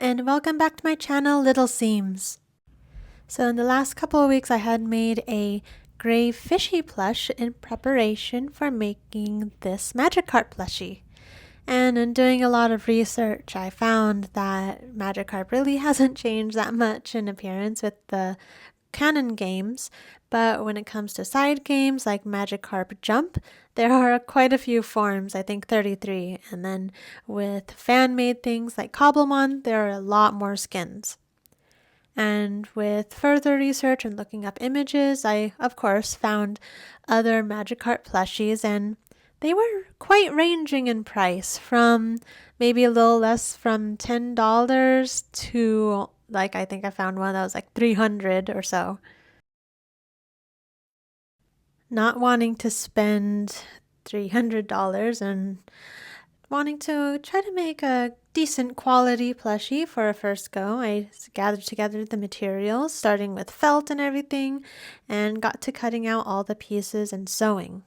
and welcome back to my channel, Little Seams. So in the last couple of weeks I had made a gray fishy plush in preparation for making this Magikarp plushie. And in doing a lot of research, I found that Magikarp really hasn't changed that much in appearance with the canon games, but when it comes to side games like Magikarp Jump, there are quite a few forms, I think 33, and then with fan-made things like Cobblemon, there are a lot more skins. And with further research and looking up images, I, of course, found other Magikarp plushies, and they were quite ranging in price, from maybe a little less from $10 to, like, I think I found one that was like $300 or so. Not wanting to spend $300 and wanting to try to make a decent quality plushie for a first go, I gathered together the materials, starting with felt and everything, and got to cutting out all the pieces and sewing.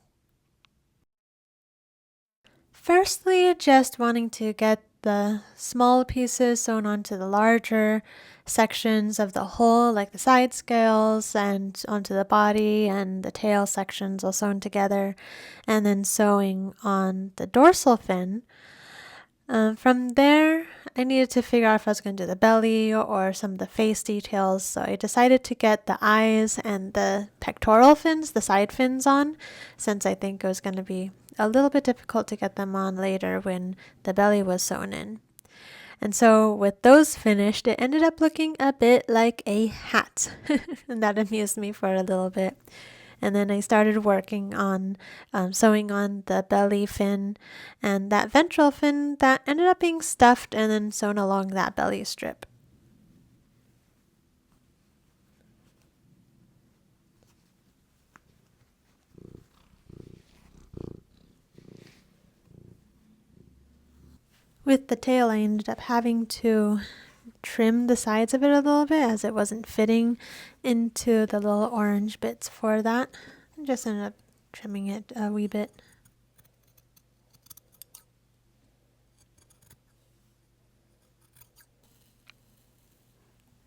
Firstly, just wanting to get the small pieces sewn onto the larger sections of the whole, like the side scales, and onto the body and the tail sections all sewn together, and then sewing on the dorsal fin. From there, I needed to figure out if I was going to do the belly or some of the face details, so I decided to get the eyes and the pectoral fins, the side fins on, since I think it was going to be a little bit difficult to get them on later when the belly was sewn in. And so with those finished, it ended up looking a bit like a hat, and that amused me for a little bit. And then I started working on sewing on the belly fin and that ventral fin that ended up being stuffed and then sewn along that belly strip. With the tail, I ended up having to trim the sides of it a little bit as it wasn't fitting into the little orange bits for that. I just ended up trimming it a wee bit.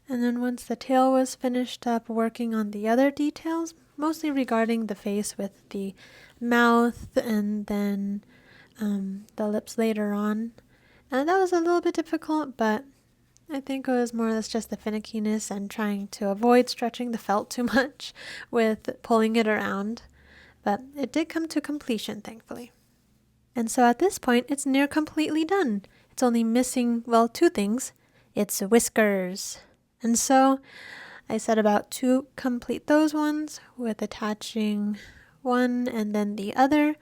And then once the tail was finished up, working on the other details, mostly regarding the face with the mouth and then the lips later on. And that was a little bit difficult, but I think it was more or less just the finickiness and trying to avoid stretching the felt too much with pulling it around. But it did come to completion, thankfully. And so at this point, it's near completely done. It's only missing, well, two things. It's whiskers. And so I set about to complete those ones with attaching one and then the other.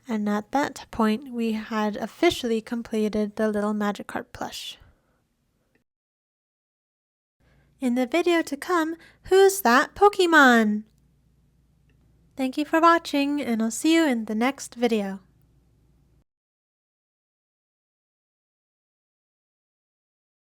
And at that point, we had officially completed the little Magikarp plush. In the video to come, who's that Pokemon? Thank you for watching, and I'll see you in the next video.